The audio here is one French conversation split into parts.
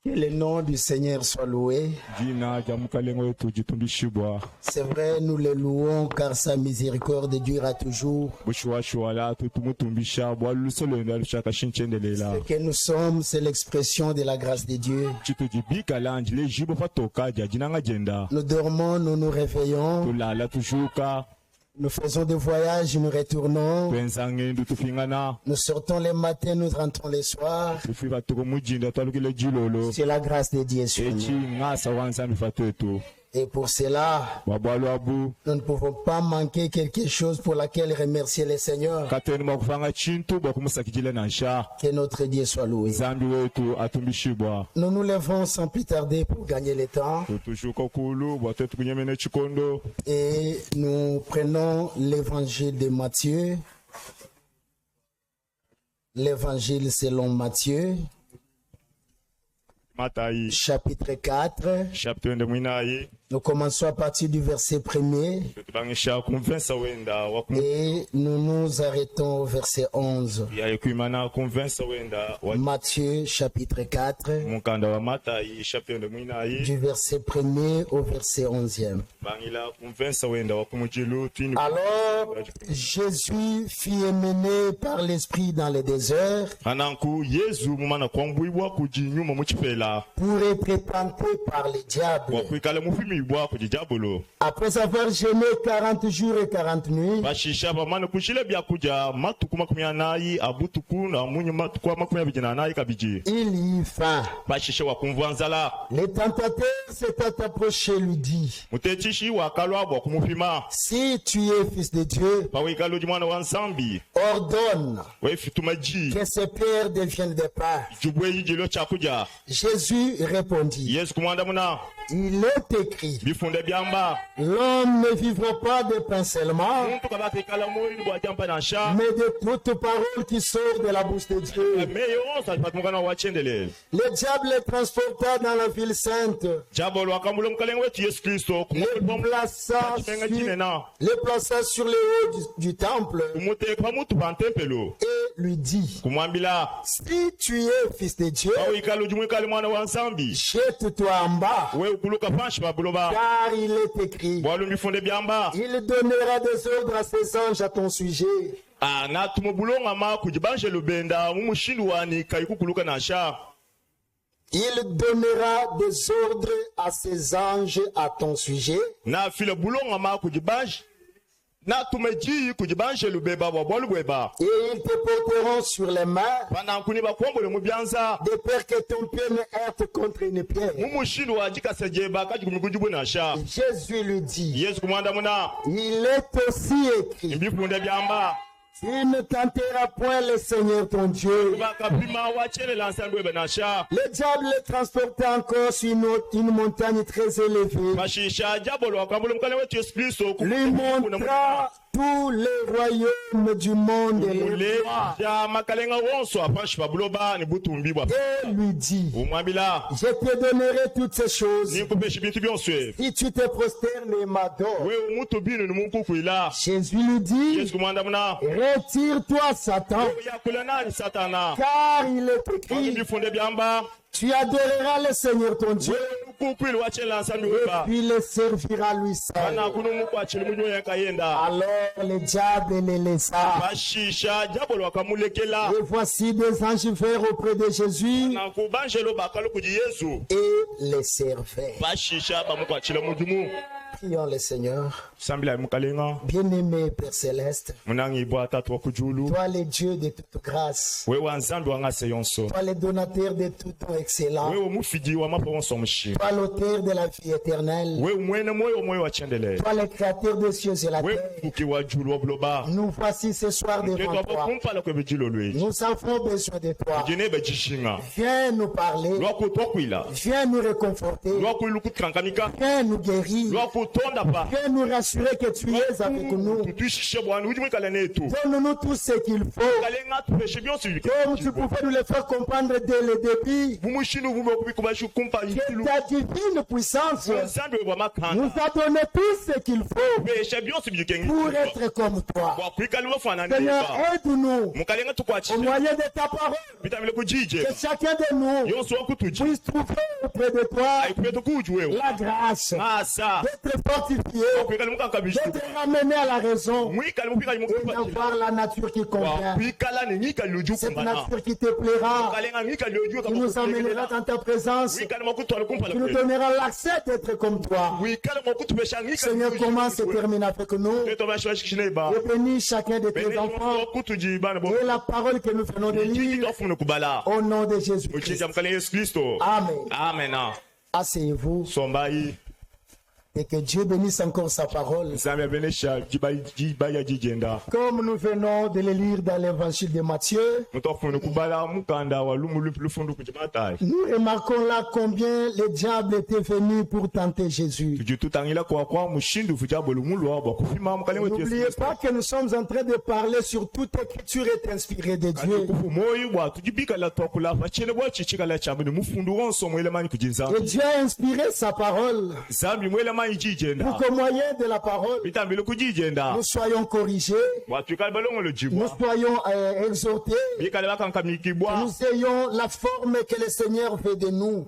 Que le nom du Seigneur soit loué. C'est vrai, nous le louons car sa miséricorde dure toujours. Ce que nous sommes, c'est l'expression de la grâce de Dieu. Nous dormons, nous nous réveillons. Nous faisons des voyages, nous retournons. Nous sortons les matins, nous rentrons les soirs. C'est la grâce de Dieu sur nous. Et pour cela, nous ne pouvons pas manquer quelque chose pour laquelle remercier le Seigneur. Que notre Dieu soit loué. Nous nous levons sans plus tarder pour gagner le temps. Et nous prenons l'évangile de Matthieu. L'évangile selon Matthieu. Chapitre 4. Nous commençons à partir du verset 1er et nous nous arrêtons au verset 11. Matthieu chapitre 4, du verset 1er au verset 11e. Alors Jésus fut emmené par l'Esprit dans le désert pour être tenté par le diable. Après avoir jeûné 40 jours et 40 nuits, il y eut faim. Le tentateur s'était approché et lui dit: si tu es fils de Dieu, ordonne que ces pierres deviennent des pains. Jésus répondit: il est écrit, l'homme ne vivra pas de pain seulement, mais de toute parole qui sort de la bouche de Dieu. Le diable les transporta dans la ville sainte, les plaça sur les hauts du temple et lui dit: si tu es fils de Dieu, jette-toi en bas, car il est écrit, il donnera des ordres à ses anges à ton sujet. Il donnera des ordres à ses anges à ton sujet. Et ils te porteront sur les mains, de peur que ton pied ne heurte contre une pierre. Jésus lui dit: il est aussi écrit, tu ne tenteras point le Seigneur ton Dieu. Le diable le transportait encore sur une montagne très élevée, lui montra tous les royaumes du monde et lui dit: je te donnerai toutes ces choses si tu te prosternes et m'adores. Jésus lui dit: retire-toi, Satan, car il est écrit, tu adoreras le Seigneur ton Dieu et puis le serviras lui seul. Alors le diable les laissa. Et voici des anges vinrent auprès de Jésus et les servaient. Prions le Seigneur. Bien-aimé Père Céleste, toi le Dieu de toute grâce, toi le donateur de tout don excellent, toi l'auteur de la vie éternelle, toi le créateur des cieux et la terre, nous voici ce soir devant toi. Nous avons besoin de toi. Viens nous parler, viens nous réconforter, viens nous guérir, viens nous rassurer. s'assurer que tu es avec nous. Donne-nous tout ce qu'il faut. Comme tu pouvais nous le faire comprendre dès le début. Que ta divine puissance nous a donné tout ce qu'il faut pour être comme toi. Seigneur, aide-nous au moyen de ta parole. Que chacun de nous puisse trouver auprès de toi la grâce d'être fortifié, d'être ramené à la raison et d'avoir la nature qui convient. Cette nature qui te plaira, qui nous emmènera dans ta présence, qui nous donnera l'accès d'être comme toi. Seigneur, commence et termine avec nous. Et bénis chacun de tes enfants et la parole que nous venons de lire au nom de Jésus-Christ. Amen. Amen. Asseyez-vous. Et que Dieu bénisse encore sa parole. Comme nous venons de le lire dans l'évangile de Matthieu, nous remarquons là combien le diable était venu pour tenter Jésus. N'oubliez pas que nous sommes en train de parler sur toute écriture est inspirée de Dieu. Et Dieu a inspiré sa parole. Pour qu'au moyen de la parole, nous soyons corrigés, nous soyons exhortés, que nous ayons la forme que le Seigneur veut de nous.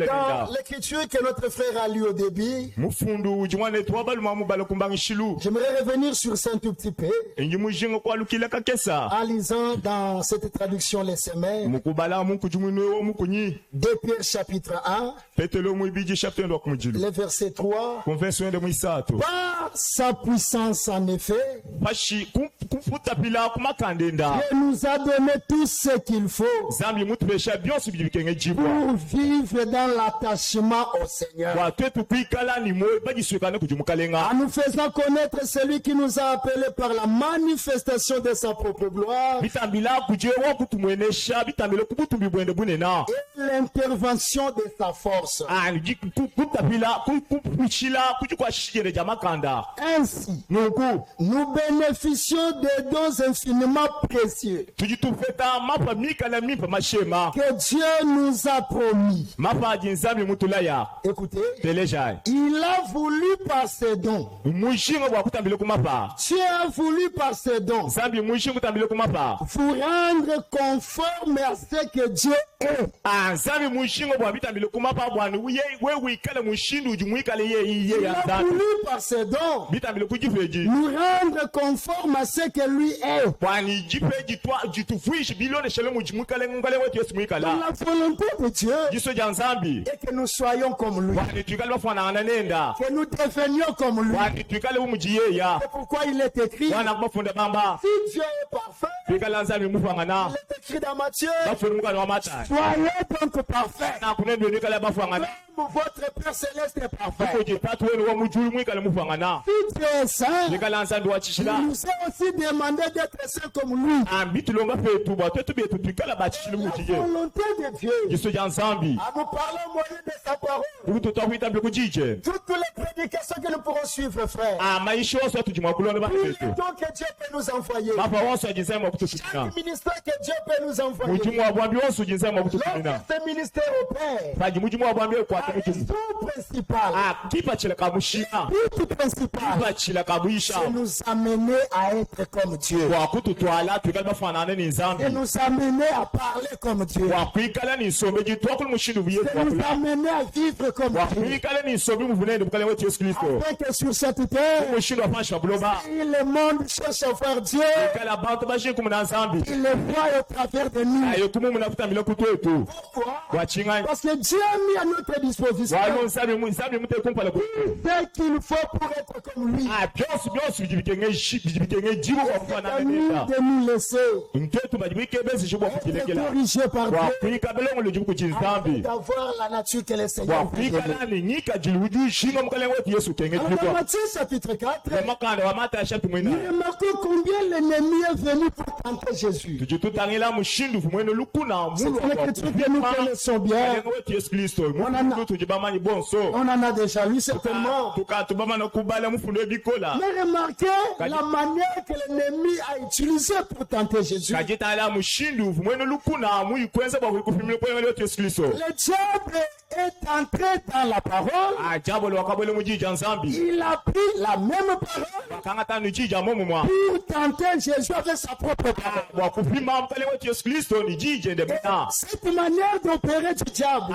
Dans l'écriture que notre frère a lu au début, j'aimerais revenir sur ça un tout petit peu, en lisant dans cette traduction les semaines, 2 Pierre chapitre 1, le verset 3. Par sa puissance en effet, Dieu nous a donné tout ce qu'il faut pour vivre dans l'attachement au Seigneur, en nous faisant connaître celui qui nous a appelés par la manifestation de sa propre gloire et l'intervention de sa force. Ainsi, nous bénéficions des dons infiniment précieux que Dieu nous a promis. Écoutez, il a voulu par ses dons. Dieu a voulu par ses dons vous rendre conforme à ce que Dieu est. Il a voulu par ses dons nous rendre conforme à ce que lui est. Dans la volonté de Dieu et que nous soyons comme lui, que nous devenions comme lui. C'est pourquoi il est écrit, si Dieu est parfait, il est écrit dans Matthieu, soyez donc parfaits comme votre Père Céleste est parfait. Si Dieu est saint, il nous a aussi demandé d'être saints comme lui. La volonté de Dieu, à nous parler au moyen de sa parole. Toutes les prédications que nous pourrons suivre, frère. Tous les dons que Dieu peut nous envoyer. Chaque ministère que Dieu peut nous envoyer. Lorsque ce ministère opère, but principal, c'est nous amener à être comme Dieu. C'est nous amener à parler comme Dieu. C'est nous amener à vivre comme Dieu. Afin que sur cette terre, si le monde cherche à voir Dieu, il le voit au travers de nous. Pourquoi? Parce que Dieu a mis à notre disposition ce qu'il faut pour être comme lui. de nous laisser être corrigés par Dieu, d'avoir la nature que le Seigneur veut donner. Dans Matthieu chapitre 4, remarquons combien l'ennemi est venu pour tenter Jésus. C'est une écriture que nous connaissons bien. On en a déjà lu certainement. Mais remarquez la manière que l'ennemi a utilisée pour tenter Jésus. Le diable est entré dans la parole. Il a pris la même parole pour tenter Jésus avec sa propre parole. Cette manière d'opérer du diable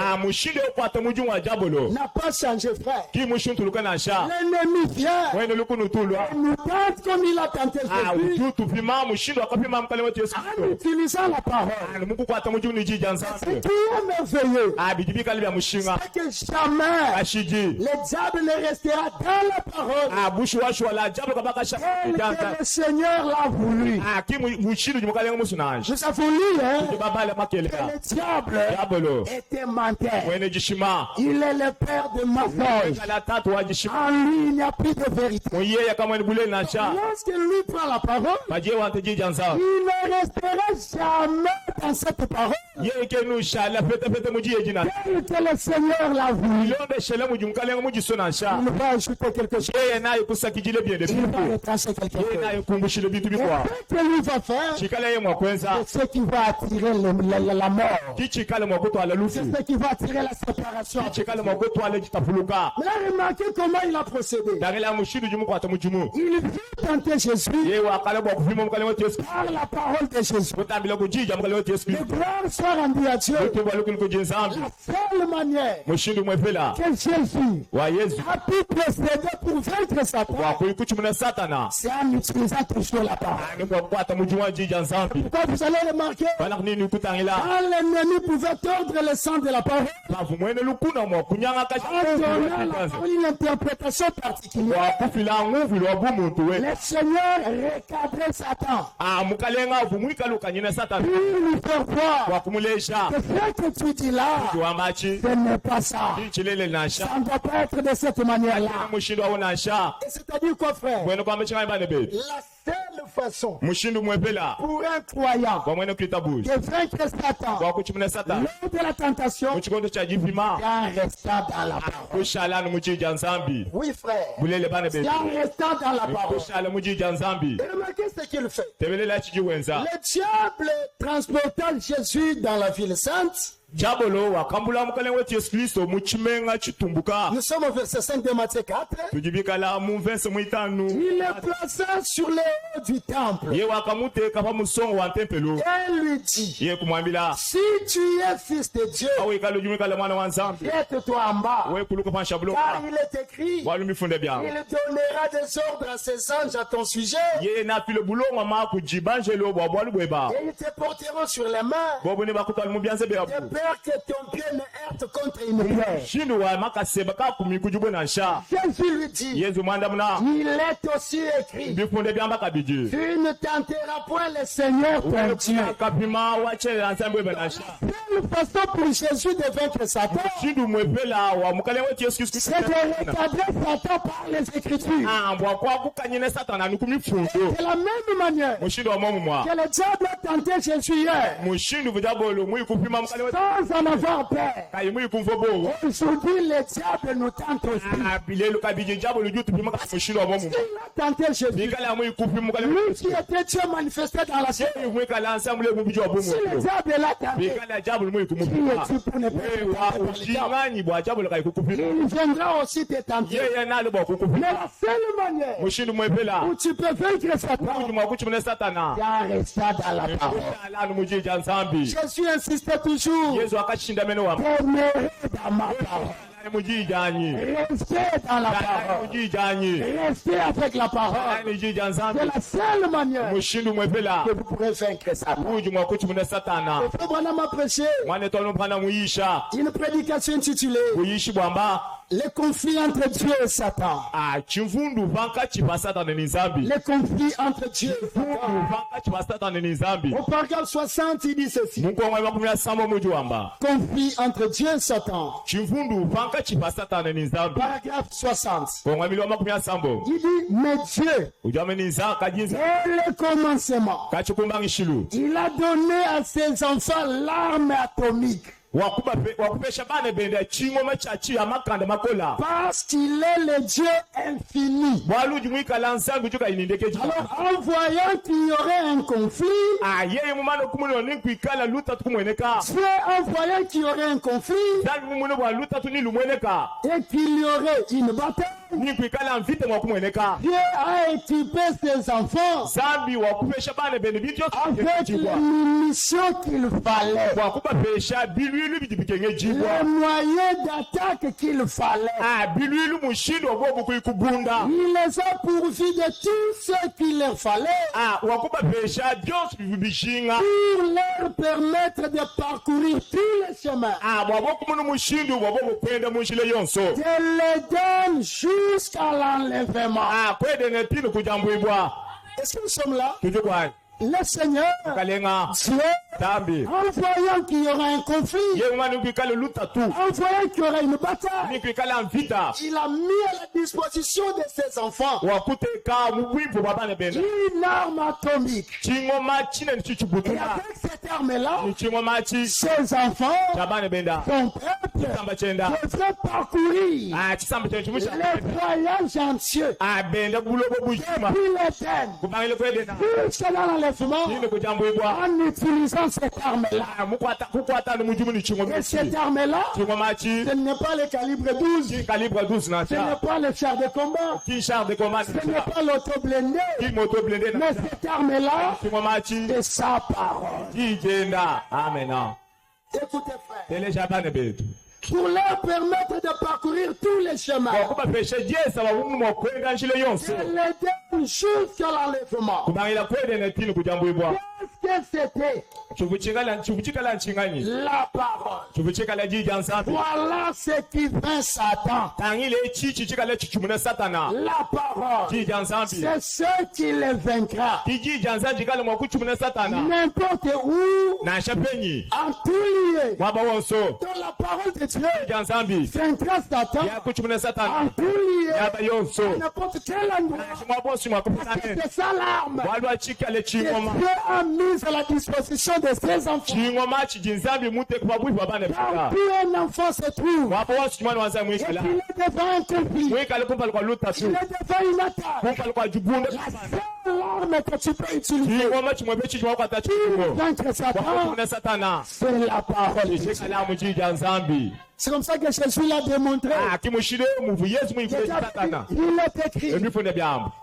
n'a pas changé, frère. L'ennemi vient et nous tente comme il a tenté Jésus en utilisant la parole. Ce qui est merveilleux, c'est que jamais le diable ne restera dans la parole tel que le Seigneur l'a voulu. Nous avons lu que le diable était menteur. Il est le père de mensonges. En lui, il n'y a plus de vérité. Lorsque lui prend la parole, il ne restera jamais dans cette parole tel que le Seigneur l'a voulu. Il va ajouter quelque chose. Il va retracer quelque chose. Ce que lui va faire, c'est ce qui va attirer la mort. C'est ce qui va attirer la séparation. Mais là, remarquez comment il a procédé. Il veut tenter Jésus par la parole de Jésus. Le gloire soit rendu à Dieu. La seule manière que Jésus a pu procéder pour vaincre Satan, c'est en utilisant toujours la parole. Pourquoi vous allez remarquer, quand l'ennemi pouvait tordre le sang de la parole, en donnant une interprétation particulière, le Seigneur recadrait Satan pour lui faire voir que ce que tu dis là, ce n'est pas ça. Ça ne doit pas être de cette manière-là. Et c'est-à-dire quoi, frère? La seule façon pour un croyant de vaincre Satan lors de la tentation, c'est en restant dans la parole. Oui, frère. C'est en restant dans la parole. Et remarquez ce qu'il fait. Le diable transporta Jésus dans la ville sainte. Nous sommes au verset 5 de Matthieu 4. Il le plaça sur les hauts du temple. Et lui dit, si tu es fils de Dieu, jette-toi en bas. Car il est écrit, il donnera des ordres à ses anges à ton sujet. Et ils te porteront sur les mains, de peur que ton pied ne heurte contre une pierre. Jésus lui dit, il est aussi écrit, tu ne tenteras point le Seigneur ton Dieu. La seule façon pour Jésus de vaincre Satan, c'est de recadrer Satan par les Écritures. De la même manière que le diable a tenté Jésus hier, sans en avoir peur, aujourd'hui le diable nous tente aussi. Il a tenté Jésus, lui qui était Dieu manifesté dans la chair. Si le diable l'a tenté, qui es-tu pour ne pas être tenté? Il viendra aussi te tenter. Mais la seule manière où tu peux vaincre Satan, c'est en restant dans la parole. Jésus insistait toujours, demeurez dans ma parole. Restez dans la parole. Restez avec la parole. C'est la seule manière que vous pourrez vaincre Satan. Le frère Branham a prêché une prédication intitulée Les conflits entre Dieu et Satan. Les conflits entre Dieu et Satan. Au paragraphe 60, il dit ceci. Conflit entre Dieu et Satan. Paragraphe 60. Il dit, mais Dieu, dès le commencement, il a donné à ses enfants l'arme atomique. Parce qu'il est le Dieu infini. Alors, en voyant qu'il y aurait un conflit, Dieu, en voyant qu'il y aurait un conflit, et qu'il y aurait une bataille, Dieu a équipé ses enfants avec les munitions qu'il fallait, les moyens d'attaque qu'il fallait. Il les a pourvus de tout ce qu'il leur fallait pour leur permettre de parcourir tous les chemins de l'Éden jusqu'à l'enlèvement. Est-ce que nous sommes là? Le Seigneur, Dieu, en voyant qu'il y aura un conflit, en voyant qu'il y aura une bataille, il a mis à la disposition de ses enfants une arme atomique. Et avec cette arme-là, ses enfants, son peuple, devrait parcourir les voyages anxieux depuis l'Éden jusqu'à l'enlèvement en utilisant cette arme-là. Et cette arme-là, ce n'est pas le calibre 12, ce n'est pas le char de combat, ce n'est pas l'auto-blindé, mais cette arme-là, c'est sa parole. Écoutez, frère, pour leur permettre de parcourir tous les chemins de l'Éden jusqu'à l'enlèvement. Qu'est-ce que c'était? La parole. Voilà ce qui vint Satan. La parole, c'est ce qui les vaincra. N'importe où, en tout lieu, dans la parole de Dieu, vaincra Satan en tout lieu, à n'importe quel endroit. C'est ça l'arme que Dieu a mise à la disposition de ses enfants. Car plus un enfant se trouve et qu'il est devant un conflit, il est devant une attaque, la seule arme que tu peux utiliser pour vaincre Satan, c'est la parole. C'est comme ça que Jésus l'a démontré. Il est écrit.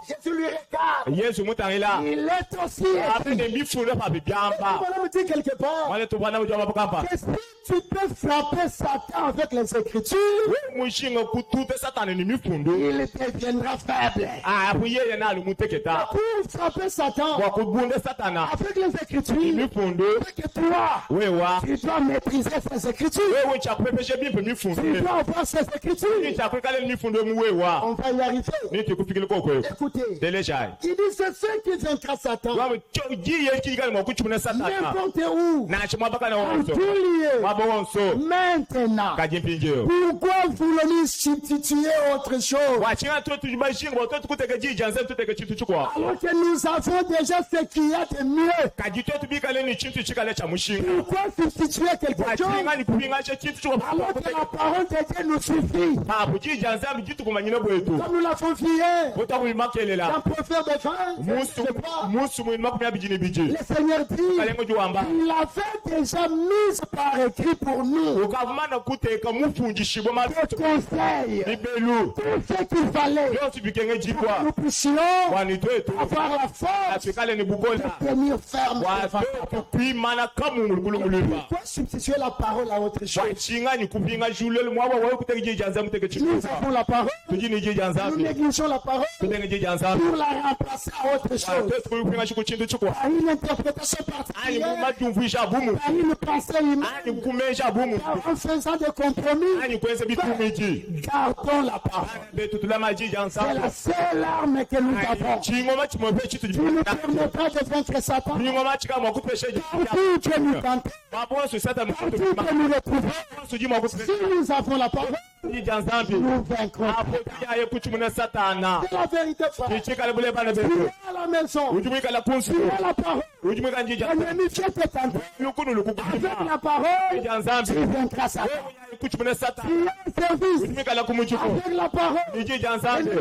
Jésus lui regarde. Il est aussi écrit. Voilà me dit quelque part que si tu peux frapper Satan avec les Écritures, il deviendra faible. Pour frapper Satan avec les Écritures, il faut que toi, tu dois maîtriser ces Écritures. Tu dois avoir ces Écritures. On va y arriver. Écoutez, il dit c'est ce qui vaincra Satan. N'importe où, en tout lieu. Maintenant, pourquoi voulons-nous substituer autre chose alors que nous avons déjà ce qu'il y a de mieux? Pourquoi substituer quelque chose alors que la parole de Dieu nous suffit? Comme nous l'avons vu hier dans Prophète de fin, le Seigneur dit il avait déjà mis par écrit pour nous des conseils, tout ce qu'il fallait pour que nous puissions avoir la force de tenir ferme. Pourquoi substituer la parole à autre chose? Nous avons la parole. Nous négligeons la parole pour la remplacer à autre chose. À une interprétation particulière, à une pensée humaine, en faisant des compromis. Gardons la parole. C'est la seule arme que nous avons. Tu ne permettras de vaincre Satan. Partout que nous tentons, partout que nous retrouvons, si nous avons la parole, nous vaincrons. C'est la vérité, frère. Tu es à la maison, tu es à la parole. L'ennemi vient te tenter. Avec la parole, tu vaincras Satan. Tu es un service. Avec la parole, l'ennemi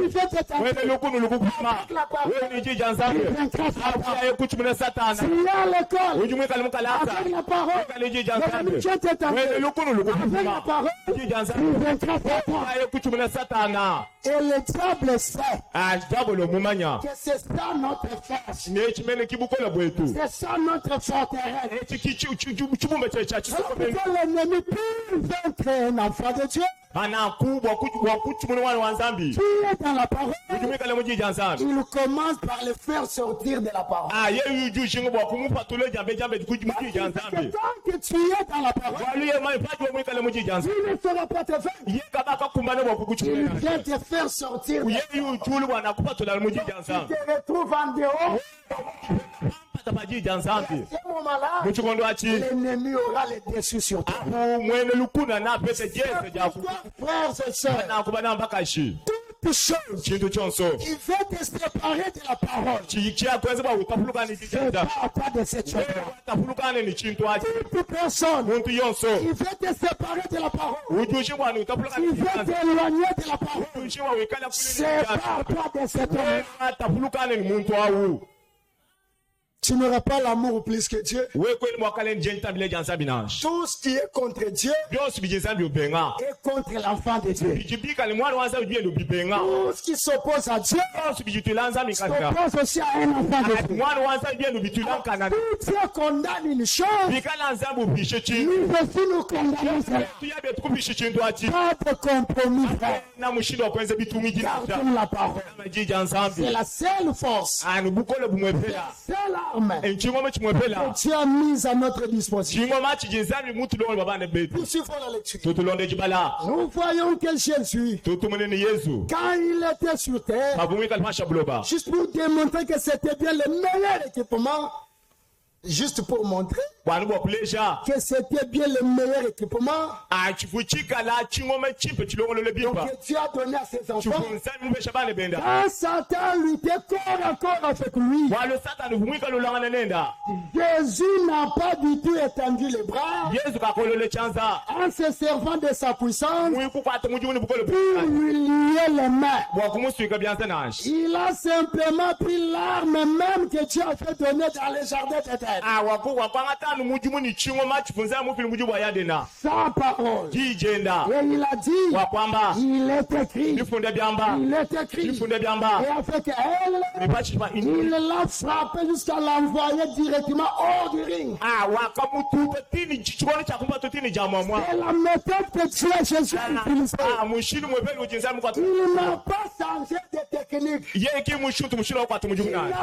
vient te tenter. Avec la parole, tu vaincras Satan. Tu es à l'école. Avec la parole, l'ennemi vient te tenter. Avec la parole, tu vaincras Satan. Et le diable sait que c'est ça notre force. C'est ça notre forteresse. L'ennemi peut vaincre un enfant de Dieu. Tu es dans la parole. Il commence par le faire sortir de la parole. Tant que tu es dans la parole, il ne fera pas te vaincre. Il vient te faire sortir. Il te retrouve en dehors. L'ennemi aura les dessus sur toi. Frères et sœurs, toute chose qui veut te séparer de la parole, c'est pas à toi de cette chose-là. Toute personne qui veut te séparer de la parole, qui veut t'éloigner de la parole, c'est pas à toi de cette chose-là. Tu n'auras pas l'amour plus que Dieu. Tout ce qui est contre Dieu est contre l'enfant de Dieu. Tout ce qui s'oppose à Dieu s'oppose aussi à un enfant de Dieu. Tout Dieu condamne une chose, nous aussi nous condamnons cela. Pas de compromis, frère. Gardons la parole. C'est la seule force, la seule arme que Dieu a mise à notre disposition. Poursuivons la lecture. Nous voyons que Jésus, quand il était sur terre, juste pour démontrer que c'était bien le meilleur équipement, juste pour montrer que c'était bien le meilleur équipement, donc Dieu a donné à ses enfants. Quand Satan luttait corps à corps avec lui, Jésus n'a pas du tout étendu les bras en se servant de sa puissance pour lui lier les mains. Il a simplement pris l'arme même que Dieu a fait donner dans le jardin d'Éden. Sa parole. Et il a dit, il est écrit, et avec elle, il l'a frappé jusqu'à l'envoyer directement hors du ring. C'est la méthode que Dieu a Jésus utilisée. Il n'a pas changé de technique. Il n'a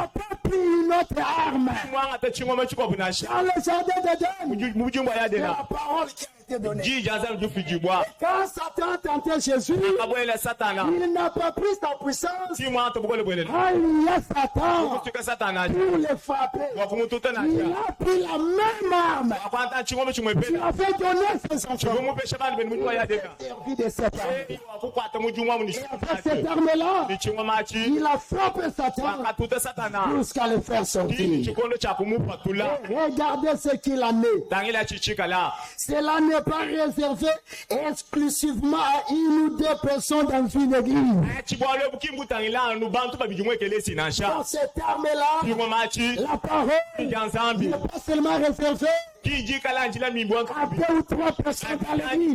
pas pris une autre arme. Dans le jardin d'Éden, c'est la parole qui a été donnée. Et quand Satan tentait Jésus, il n'a pas pris sa puissance. Il a Satan pour le frapper. Il a pris la même arme. Il a fait donner ses enfants. Il a servi de cette arme. Et avec cette arme-là, il a frappé Satan jusqu'à le faire sortir. Regardez ce qu'il en est. Cela n'est pas réservé exclusivement à une ou deux personnes dans une église. Dans cette arme-là, la parole n'est pas seulement réservée À 2 ou 3 personnes dans l'église.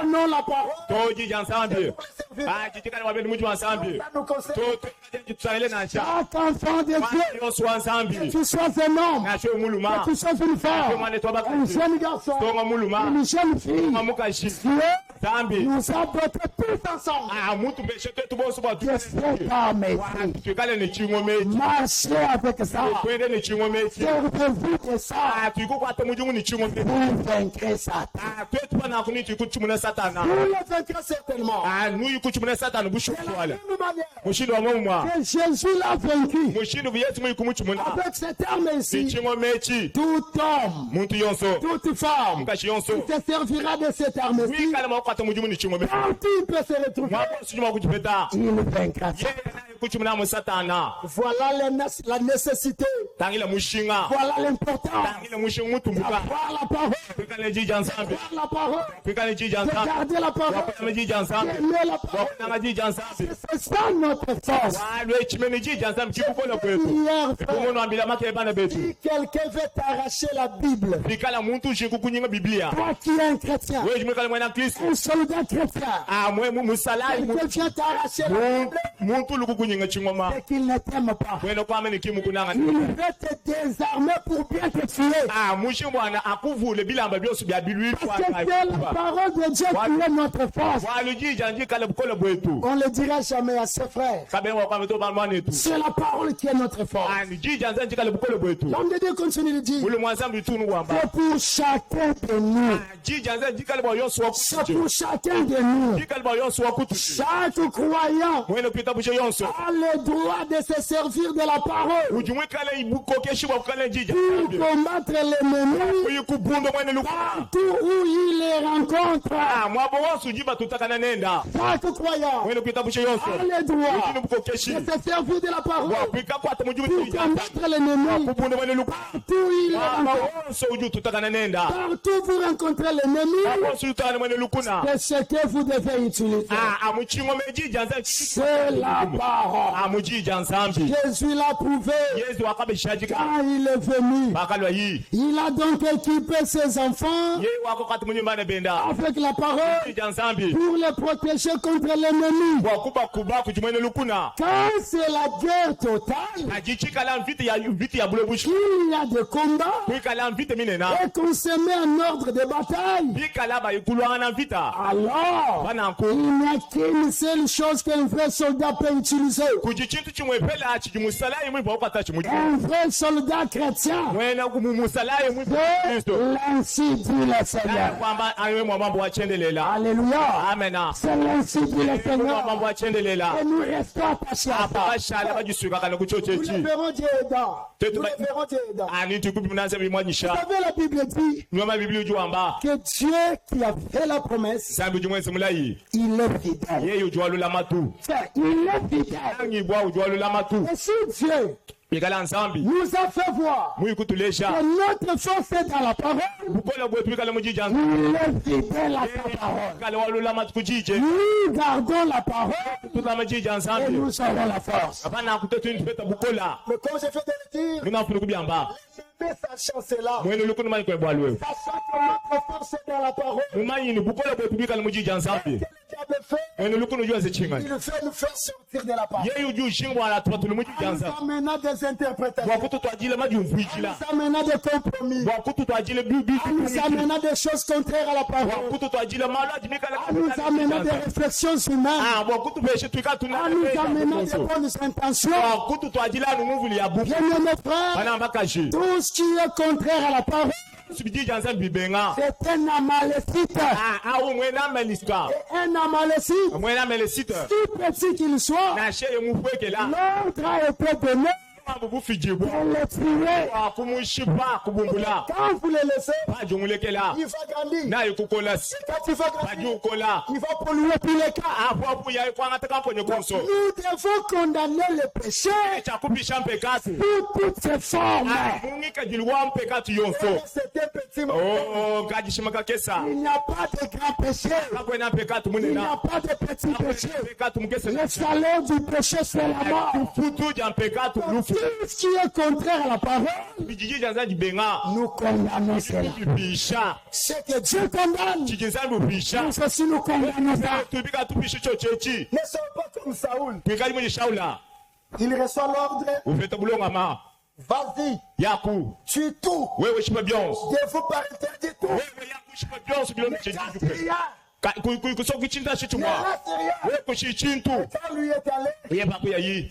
Donnons la parole. Chaque enfant de Dieu, que tu sois un homme, que tu sois une femme, un jeune garçon, une jeune fille, Dieu nous a dotés tous ensemble. Que cette âme marchez avec ça. Servez-vous de ça. Vous vaincrez Satan. Vous le vaincrez certainement. Que Jésus l'a vaincu. Avec cette arme ici, tout homme, toute femme, qui se servira de cette arme ici, quand il peut se retrouver, il vaincra Satan. Voilà la nécessité. Voilà l'importance d'avoir la parole. La parole. De garder la parole. D'aimer la parole. C'est ça notre force. Si quelqu'un veut t'arracher la Bible, toi qui es un chrétien, un soldat chrétien, quelqu'un vient t'arracher la Bible, c'est qu'il ne t'aime pas. Il veut te désarmer pour bien te tuer. Parce que c'est la parole de Dieu qui est notre force. On ne le dira jamais à ses frères. C'est la parole qui est notre force. L'homme de Dieu continue de dire, c'est pour chacun de nous. C'est pour chacun de nous. Chaque croyant a le droit de se servir de la parole pour combattre l'ennemi partout où il les rencontre. Chaque croyant a le droit de se servir de la parole pour combattre l'ennemi partout où il les rencontre. Partout vous rencontrez l'ennemi, c'est ce que vous devez utiliser. C'est la parole. Jésus l'a prouvé quand il est venu. Il a donc équipé ses enfants avec la parole pour les protéger contre l'ennemi. Quand c'est la guerre totale, qu'il y a des combats et qu'on se met en ordre de bataille, alors il n'y a qu'une seule chose qu'un vrai soldat peut utiliser. Un vrai soldat chrétien, l'ainsi dit le Seigneur. Alléluia. C'est l'ainsi dit le Seigneur. Et nous restons attachés à ça. Nous le verrons Dieu aidant. Vous savez, la Bible dit que Dieu qui a fait la promesse, il est fidèle. Il est fidèle. Et si Dieu nous a fait voir que notre force est dans la parole, il est fidèle à sa parole. Nous gardons la parole et nous aurons la force. Mais comme j'ai fait de le dire, sa chance est là. Sachant que notre force est dans la parole, il le fait nous faire sortir de la parole. Nous amenant des interprétations, nous amenant des compromis, nous amenant des choses contraires à la parole, nous amenant des réflexions humaines, nous amenant des bonnes intentions. Bien-aimés frères, tout ce qui est contraire à la parole, c'est un amalécite. Et un amalécite, si petit qu'il soit, l'ordre a été donné de le tuer. Quand vous le laissez, il va grandir. Quand il va grandir, il va polluer tous les cas. Nous devons condamner le péché sous toutes ses formes. C'est un petit moment. Il n'y a pas de grand péché. Il n'y a pas de petit péché. Le salaire du péché, c'est la mort. Tout ce qui est contraire à la parole, nous condamnons cela. Ce que Dieu condamne, nous aussi nous condamnons ça. Ne sommes pas comme Saoul. Il reçoit l'ordre. Vas-y, tue tout. Défaut par interdit tout. Quand lui est allé,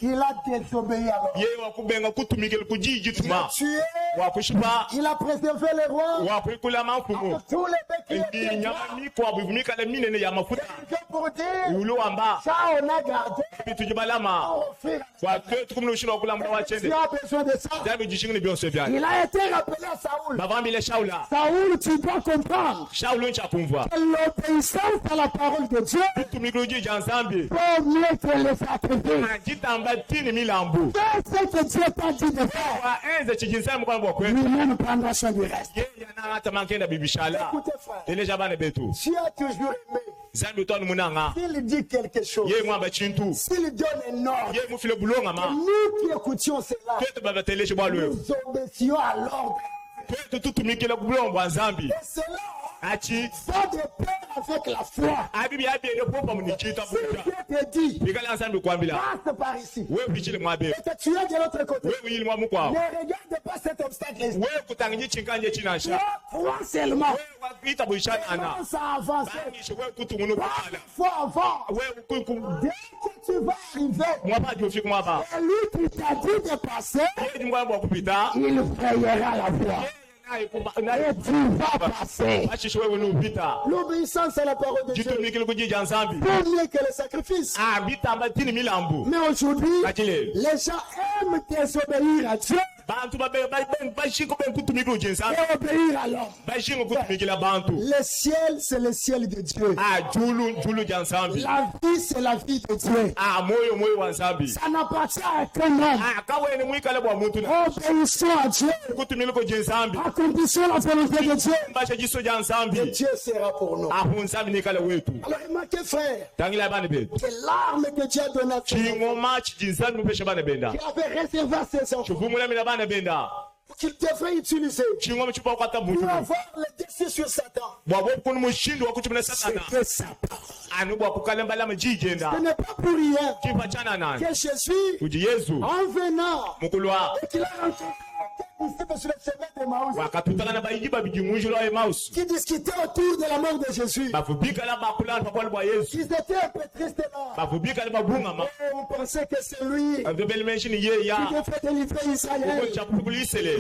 il a désobéi alors. Il a tué, il a préservé les rois. Tous les béquilles pour dire, ça on a gardé. Tu as besoin de ça. Il a été rappelé à Saoul. Saoul, tu dois comprendre que l'obéissance à la parole de Dieu vaut mieux que les sacrifices. Fais ce que Dieu t'a dit de faire. Lui-même prendra soin du reste. Écoutez frère, Dieu a toujours aimé. S'il dit quelque chose, s'il donne un ordre, nous qui écoutions cela, nous obéissions à l'ordre. Et cela va de pair avec la foi. Si Dieu te dit, passe par ici, et que tu es de l'autre côté, ne regarde pas cet obstacle. Crois seulement. Commence à avancer. Foi avant. Dès que tu vas arriver, et lui qui t'a dit de passer, il frayera la voie. Et tu vas passer. L'obéissance à la parole de Dieu vaut mieux que le sacrifice. Mais aujourd'hui, les gens aiment désobéir à Dieu et obéir à l'homme. Le ciel, c'est le ciel de Dieu. La vie, c'est la vie de Dieu. Ça n'appartient à aucun homme. Obéissons à Dieu. Accomplissons la volonté de Dieu. Et Dieu sera pour nous. Alors remarquez frère, que l'arme que Dieu a donnée à Dieu avait réservé à ses enfants qu'il devrait utiliser pour avoir le dessus sur Satan. C'est que Satan. Ce n'est pas pour rien que Jésus, en venant, et qu'il a rencontré sur le chemin d'Emmaüs, qui discutaient autour de la mort de Jésus. Ils étaient un peu tristes là. On pensait que c'est lui qui devait délivrer Israël.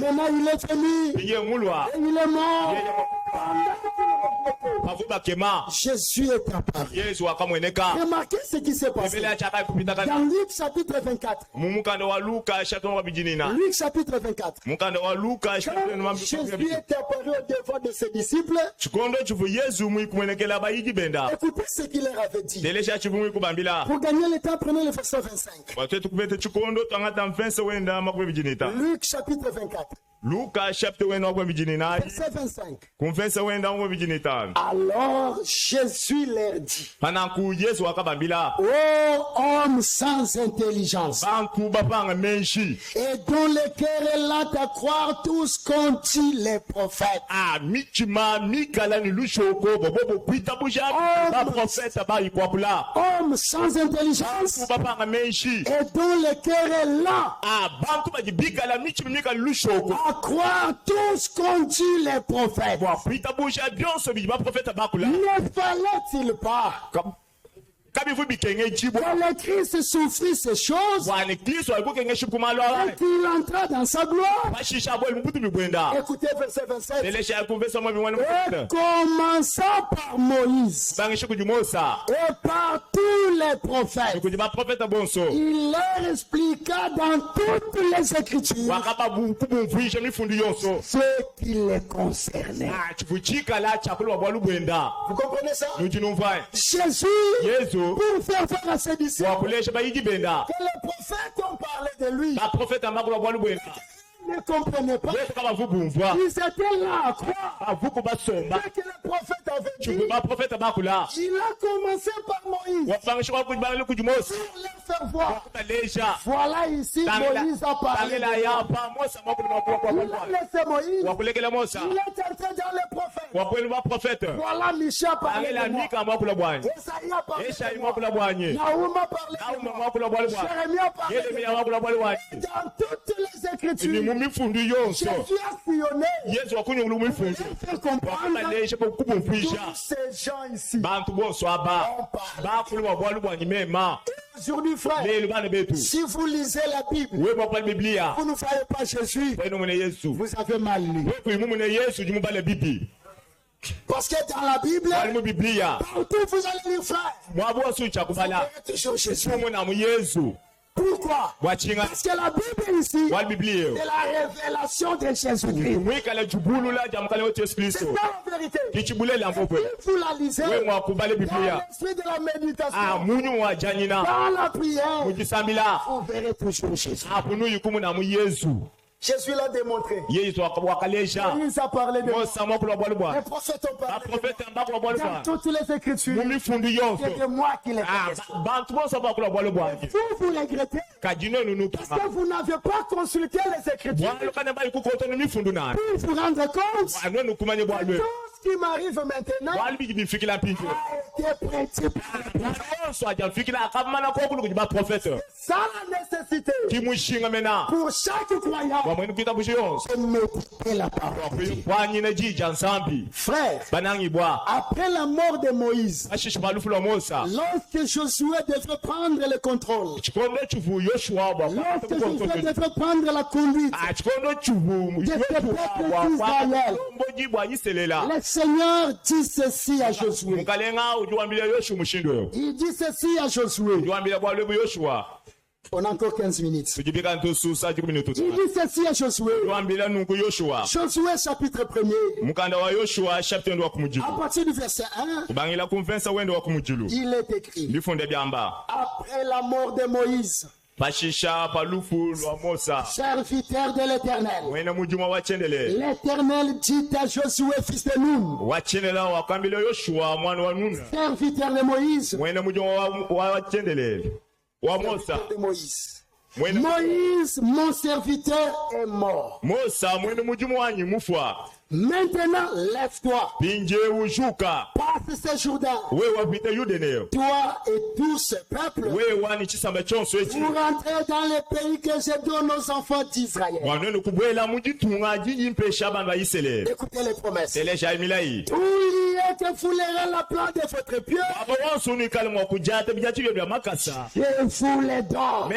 Maintenant il est venu et il est mort. Jésus est apparu. Remarquez ce qui s'est passé dans Luc chapitre 24. Luc chapitre 24. Quand Jésus est apparu au devant de ses disciples, écoutez ce qu'il leur avait dit. Pour gagner le temps, prenez le verset 25. Luc chapitre 24. Verset 25. Alors Jésus leur dit, ô homme sans intelligence, et dont le cœur est lent à croire tout ce qu'ont dit les prophètes. Homme sans intelligence, et dont le cœur est lent à croire tout ce qu'ont dit les prophètes. Ne fallait-il pas que le Christ souffrit ces choses et qu'il entra dans sa gloire? Écoutez verset 27. Et commençant par Moïse et par tous les prophètes, il leur expliqua dans toutes les Écritures ce qui les concernait. Vous comprenez ça? Jésus, pour faire face à ses disciples, que les prophètes ont parlé de lui, ne comprenaient pas. Ils étaient là à croire ce que le prophète avait dit. Il a commencé par Moïse pour leur faire voir. Voilà ici Moïse a parlé. Il a laissé Moïse. Il est entré dans les prophètes. Voilà Michel a parlé de moi. Esaïe a parlé de moi. Naoum a parlé de moi. Jérémie a parlé de moi. Dans toutes les Écritures, Jésus a sillonné pour faire comprendre tous ces gens ici. Aujourd'hui, frère, si vous lisez la Bible, vous ne voyez pas Jésus, vous avez mal lu. Parce que dans la Bible, partout vous allez lire, frère, vous verrez toujours Jésus. Pourquoi? Parce que la Bible ici, c'est la révélation de Jésus-Christ. C'est ça la vérité. Si vous la lisez, dans l'esprit de la méditation, dans la prière, vous verrez toujours Jésus. Jésus l'a démontré. Moïse a parlé de moi. Les prophètes ont parlé dans toutes les Écritures. C'est de moi qui les fais. Vous regrettez parce que vous n'avez pas consulté les Écritures pour vous rendre compte que tout ce qui m'arrive maintenant a été prédit par ça la nécessité pour chaque croyant de méditer la parole. Frère, après la mort de Moïse, lorsque Josué devait prendre le contrôle, lorsque Josué devait prendre la conduite de ce peuple d'Israël, le Seigneur dit ceci à Josué. Il dit ceci à Josué. On a encore 15 minutes. Il dit ceci à Josué. Josué chapitre 1er. À partir du verset 1, il est écrit. Après la mort de Moïse, serviteur de l'Éternel, l'Éternel dit à Josué fils de Nun, serviteur de Moïse, Moïse, mon serviteur, est mort. Maintenant, lève-toi. Passe ce Jourdain. Toi et tout ce peuple pour rentrer dans le pays que je donne aux enfants d'Israël. Écoutez les promesses. Tout lié que foulera la plante de votre pied, je vous les donne.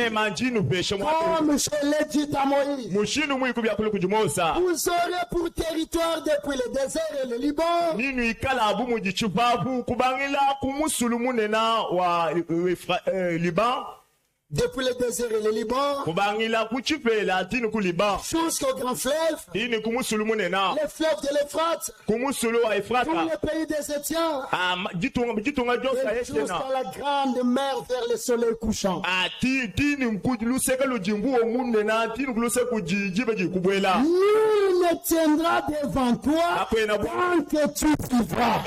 Comme je l'ai dit à Moïse, vous aurez pour territoire depuis le désert et le Liban, depuis le désert et le Liban, jusqu'au grand fleuve, les fleuves de l'Euphrate, tout le pays des Étiens, et jusqu'à la grande mer vers le soleil couchant. Nul ne tiendra devant toi tant que tu vivras.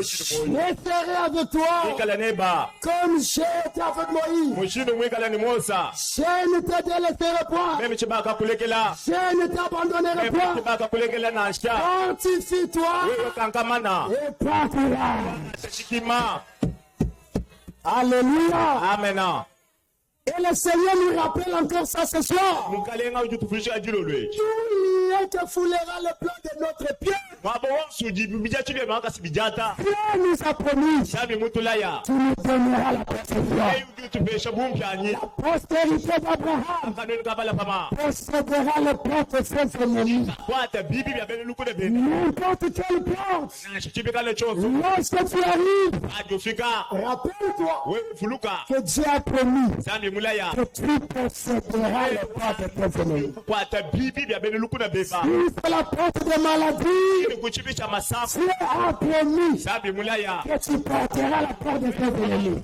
Je serai avec toi comme j'étais avec Moïse. Je ne te délaisserai point. Je ne t'abandonnerai point. Fortifie-toi et partira. Alléluia. Amen. Et le Seigneur nous rappelle encore ça ce soir. Tout lié que foulera le plan de notre pied. Dieu nous a promis. Tu nous donneras la persévérance. La postérité d'Abraham possédera le porte de ses ennemis. N'importe quelle porte. Lorsque tu arrives, rappelle-toi que Dieu a promis que tu posséderas les portes de tes ennemis. Si c'est la porte de maladie, tu as promis que tu porteras la porte de tes ennemis.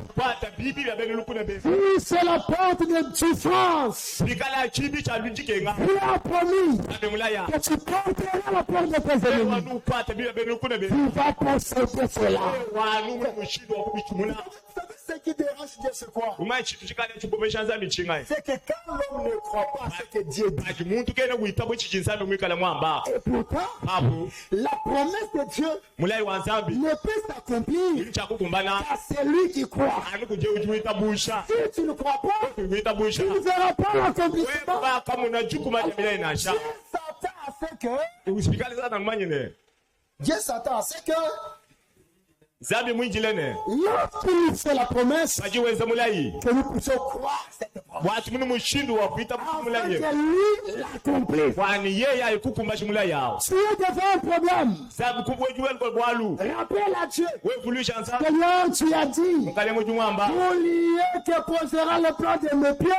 Si c'est la porte de souffrance, tu as promis que tu porteras la porte de tes ennemis. Tu vas posséder cela. Ce qui dérange Dieu, c'est quoi? C'est que quand l'homme ne croit pas à ce que Dieu dit, et pourtant, la promesse de Dieu ne peut s'accomplir qu'à celui qui croit. Si tu ne crois pas, tu ne verras pas l'accomplissement. Dieu s'attend à ce que lorsqu'il fait la promesse, que nous puissions croire cette promesse, afin que lui l'accomplisse. Si tu devant un problème, rappelle à Dieu que tu as dit, pour lier que posera le plan de mes pieds,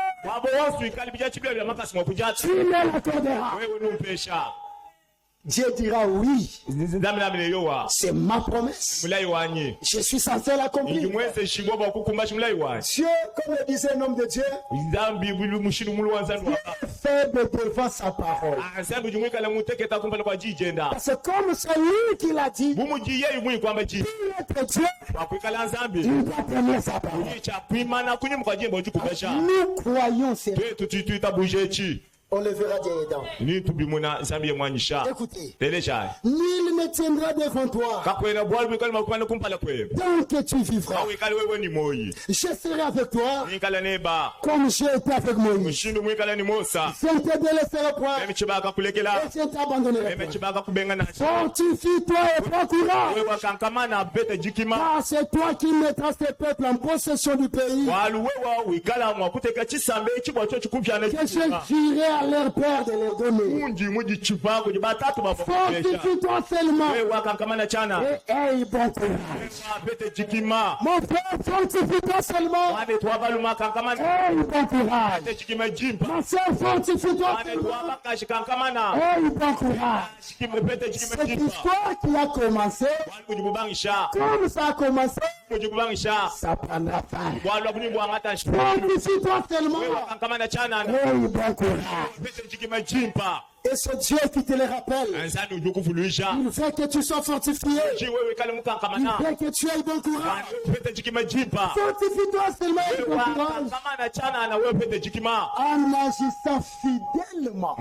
tu me l'accorderas. Dieu dira oui. C'est ma promesse. Je suis censé l'accomplir. Dieu, comme le disait un homme de Dieu, fait devant sa parole. Parce que comme c'est lui qui l'a dit, il est Dieu, il doit tenir sa parole. Nous croyons c'est. On le verra dedans. Écoutez, nul ne tiendra devant toi tant que tu vivras. Je serai avec toi comme j'ai été avec Moïse. Je ne te délaisserai point et je ne t'abandonnerai point. Fortifie-toi et prends courage, car c'est toi qui mettras ces peuples en possession du pays. Que je dirai à leur père de leur donner. Fortifie-toi seulement et aie bon courage. Mon frère, fortifie-toi seulement et aie bon courage. Ma soeur, fortifie-toi seulement et aie bon courage. Cette histoire qui a commencé, comme ça a commencé, ça prendra fin. Fortifie-toi seulement et aie bon courage. Et c'est Dieu qui te le rappelle. Il fait que tu sois fortifié. Il fait que tu aies bon courage. Fortifie-toi seulement et bon courage. En agissant fidèlement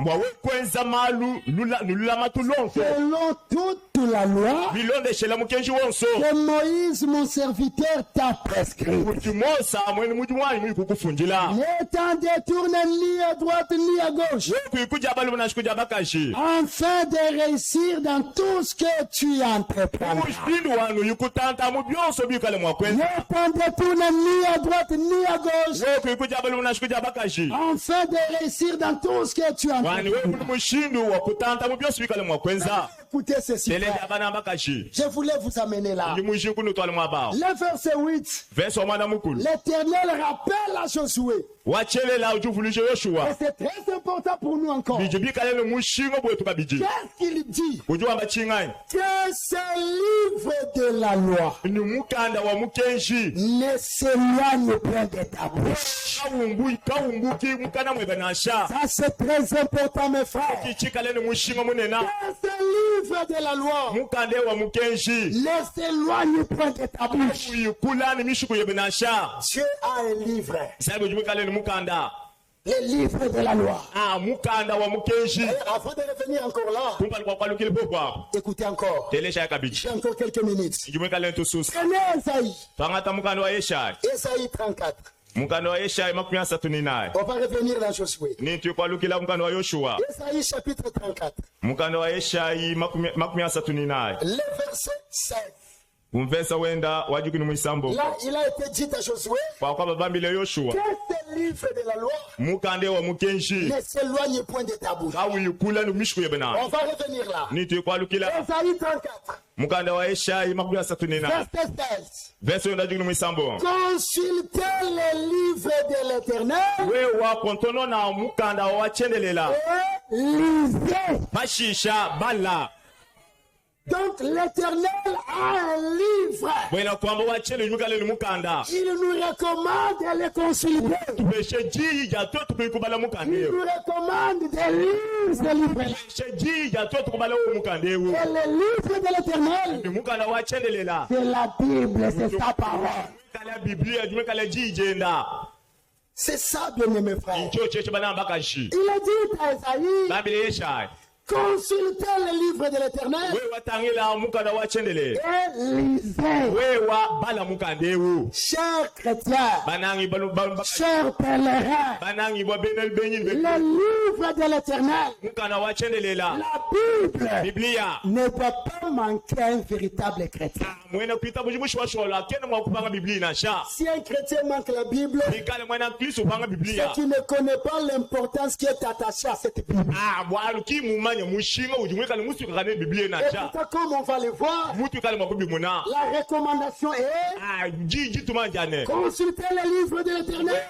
selon toute la loi que Moïse, mon serviteur, t'a prescrit. N'étant détourné ni à droite ni à gauche, afin de réussir dans tout ce que tu entreprends. N'étant détourné ni à droite ni à gauche, afin de réussir dans tout ce que tu entreprends. Écoutez ceci, je voulais vous amener là. Le verset 8. L'Éternel rappelle à Josué. Et c'est très important pour nous encore. Qu'est-ce qu'il dit? Que ce livre de la loi ne s'éloigne point de ta bouche. Ça c'est très important, mes frères. Que ce livre de la loi ne s'éloigne point de ta bouche. Dieu a un livre. Les livres de la loi. Et avant de revenir encore là, écoutez encore. J'ai encore quelques minutes. Prenez Esaïe. Esaïe 34. On va revenir dans Josué. Esaïe chapitre 34. Le verset 16. Là, il a été dit à Josué que ce livre de la loi ne s'éloigne point de ta bouche. On va revenir là. Ésaïe 34. Verset 16. Consultez les livres de l'Éternel et lisez. Donc l'Éternel a un livre. Il nous recommande de le consulter. Il nous recommande de lire ce livre. Et le livre de l'Éternel, c'est la Bible, c'est sa parole. C'est ça, bien-aimé frère. Il a dit à Esaïe, consultez le livre de l'Éternel et lisez. Chers chrétiens, chers pèlerins, le livre de l'Éternel, la Bible, ne peut pas manquer à un véritable chrétien. Si un chrétien manque la Bible, c'est qu'il ne connaît pas l'importance qui est attachée à cette Bible. Et pourtant, comme on va le voir, la recommandation est consultez le livre de l'Éternel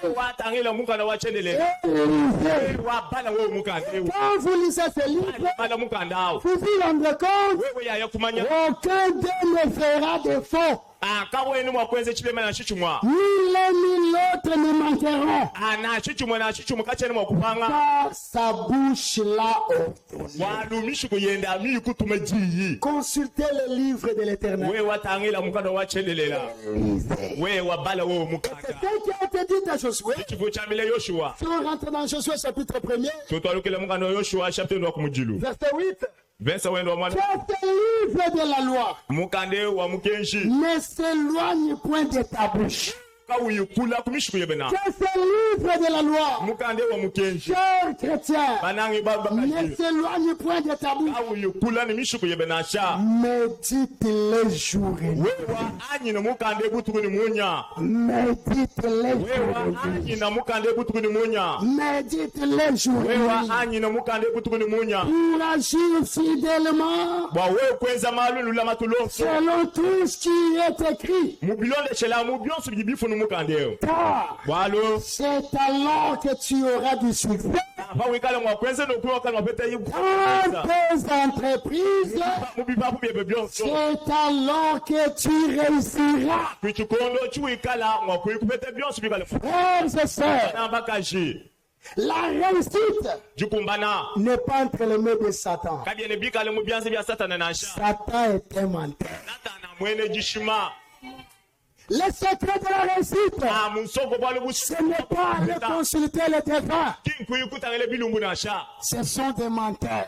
et quand vous lisez ce livre, vous vous rendrez compte aucun d'eux ne fera défaut. Ni l'un ni l'autre ne manqueront. Car sa bouche l'a ordonné. Consultez le livre de l'Éternel. C'est ce qui a été dit à Josué. Si on rentre dans Josué chapitre 1er, verset 8. Que ce livre de la loi ne s'éloigne point de ta bouche. Que ce livre de la loi, chers chrétiens, ne s'éloigne point de ta bouche. Médite-les jour et nuit. Médite-les jour et nuit. Pour agir fidèlement selon tout ce qui est écrit. C'est alors que tu auras du succès dans tes entreprises. C'est alors que tu réussiras. Frères et sœurs, la réussite n'est pas entre les mains de Satan. Satan est un menteur. Le secret de la réussite, ce n'est pas aller consulter les devants. Ce sont des menteurs.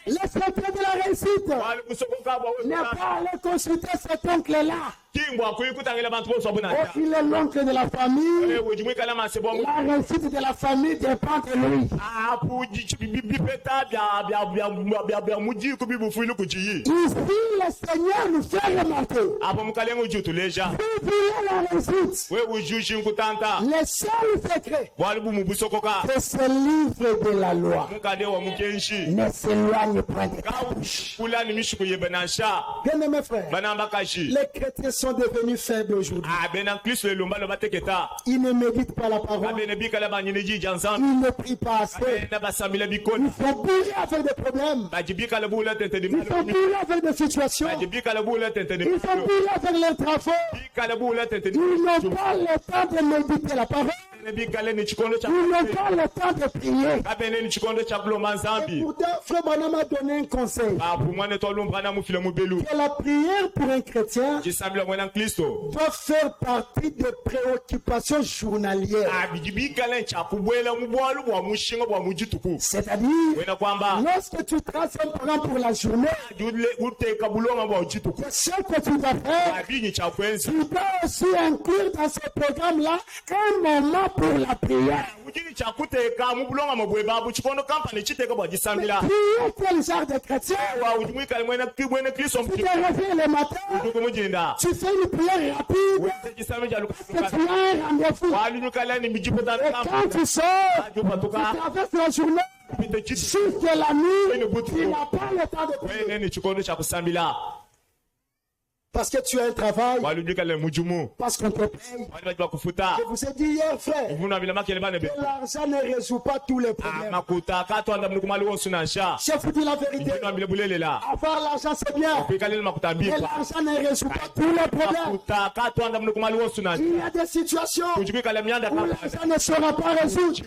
Le secret de la réussite n'est pas aller consulter cet oncle-là. Il est l'oncle de la famille. La réussite de la famille dépend de lui. Ici, le Seigneur nous fait remarquer. Vous voulez la réussite. Le seul secret, c'est ce livre de la loi. Ne s'éloigne point de ta bouche. Bien-aimés frères, les chrétiens sont devenus faibles aujourd'hui. Ils ne méditent pas la parole. Ils ne prient pas assez. Ils sont bourrés avec des problèmes. Ils sont bourrés avec des situations. Ils sont bourrés avec les travaux. Ils n'ont pas le temps de méditer la parole. Ils n'ont pas le temps de prier. Et pourtant, Frère Branham a donné un conseil. Que la prière pour un chrétien doit faire partie des préoccupations journalières. C'est-à-dire, lorsque tu traces un programme pour la journée, ce que tu dois faire, tu dois aussi inclure dans ce programme-là un moment pour la prière. Prier quel genre de chrétien? Tu te réveilles le matin, tu fais une prière rapide, tu as un rendez-vous. Et quand tu sors, tu traverses la journée, jusqu'à la nuit, tu n'as pas le temps de prier. Parce que tu as un travail. Parce qu'on te paye. Je vous ai dit hier, frère, que l'argent ne résout pas tous les problèmes. Je vous dis la vérité. Avoir l'argent, c'est bien. Mais l'argent ne résout pas tous les problèmes. Il y a des situations où l'argent ne sera pas résolu. Il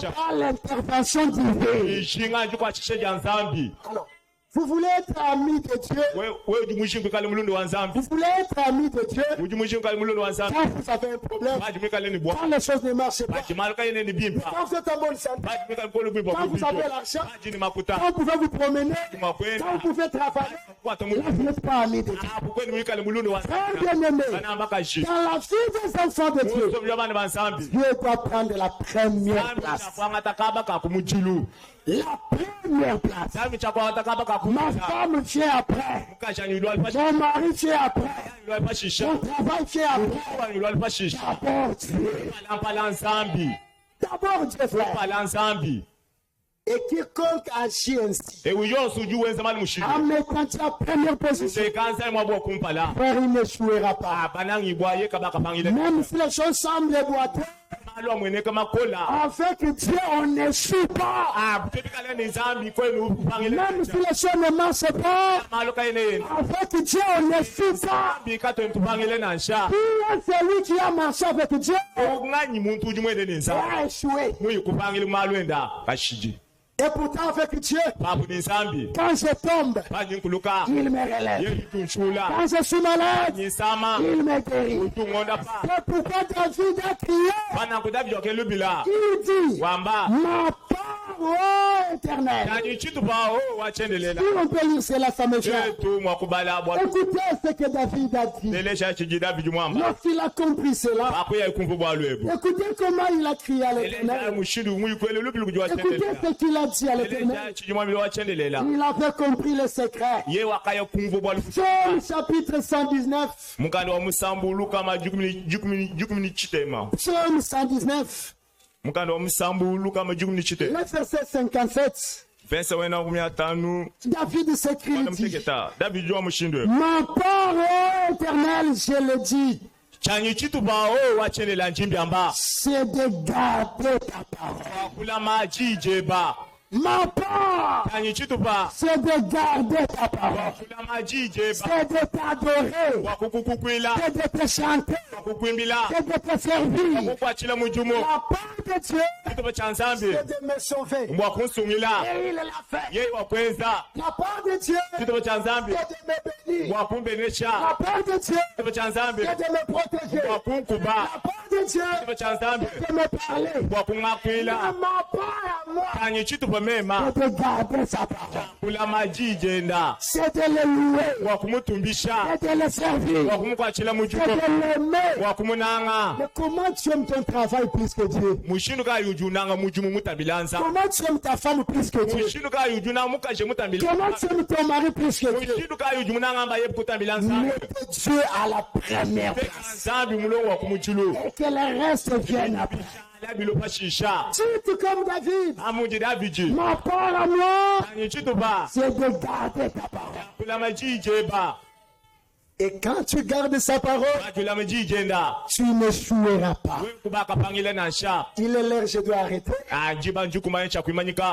faudra l'intervention divine. Alors, vous voulez être ami de Dieu? Vous voulez être ami de Dieu? Quand vous avez un problème, quand les choses ne marchent pas, quand vous êtes en bonne santé, quand vous avez l'argent, quand vous pouvez vous promener, quand vous pouvez travailler, là vous n'êtes pas ami de Dieu. Très bien aimé, dans la vie des enfants de Dieu, Dieu doit prendre la première place. La première place. Ma femme vient après. Mon mari vient après. Mon travail vient après. D'abord Dieu. Frère. Et quiconque agit ainsi, en mettant la première position, frère, il n'échouera pas. Même si les choses semblent boiteuses, afin que Dieu on n'échoue pas. Même si les choses ne marchent pas, afin que Dieu on n'échoue pas. Qui est celui qui a marché avec Dieu a échoué. Et pourtant avec Dieu, quand je tombe, il me relève. Quand je suis malade, il me guérit. C'est pourquoi David a crié. Il dit, ma part, ô éternel. Si on peut lire cela, ça me gêne. Écoutez ce que David a dit. Lorsqu'il a compris cela, écoutez comment il a crié à l'éternel. Écoutez ce qu'il a dit à l'éternel. Il avait compris le secret. Psaume chapitre 119. Psaume 119. Le verset 57. David s'écrit, dit, ma part, ô éternel, je le dis, c'est de garder ta parole. Ma part, c'est de garder ta parole. C'est de t'adorer. C'est de te chanter. C'est de te servir. La part de Dieu, c'est de me sauver. Et il l'a fait. La part de Dieu, c'est de me bénir. La part de Dieu, c'est de me protéger. La part de Dieu, c'est de me parler. Ma part à moi, c'est de garder sa parole. C'est de le louer. C'est de le servir. C'est de l'aimer. Mais comment tu aimes ton travail plus que Dieu? Comment tu aimes ta femme plus que Dieu? Comment tu aimes ton mari plus que Dieu? Mettez Dieu à la première place. Et que le reste vienne après. Dites comme David, ma part à moi, c'est de garder ta parole. Et quand tu gardes sa parole, tu n'échoueras pas. Il est l'heure, je dois arrêter.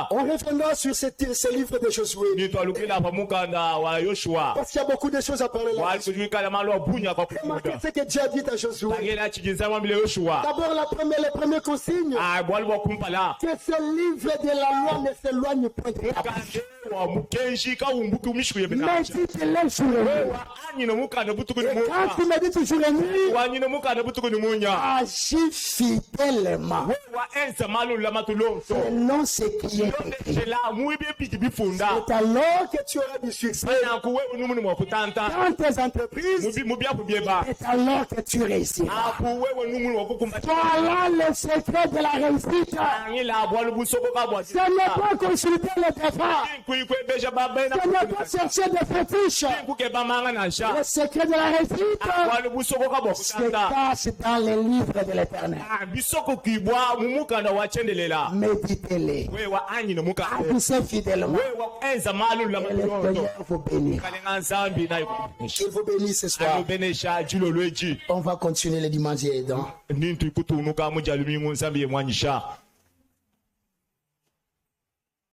On reviendra sur ce livre de Josué. Parce qu'il y a beaucoup de choses à parler là. Remarquez ce que Dieu a dit à Josué. D'abord, les premières consignes. Que ce livre de la loi ne s'éloigne point de ta bouche. Médite-les sur le nuit. Et quand tu médites sur le nuit, agis fidèlement selon ce qui est écrit. C'est alors que tu auras du succès dans tes entreprises. C'est alors que tu réussiras. Voilà le secret de la réussite. Ce n'est pas consulter les défunts. Ce n'est pas chercher des fétiches. Le secret de la réussite se cache dans les livres de l'Éternel. Méditez-les. Agissez fidèlement. Et le Seigneur vous bénira. Il vous bénisse ce soir. On va continuer le dimanche aidant.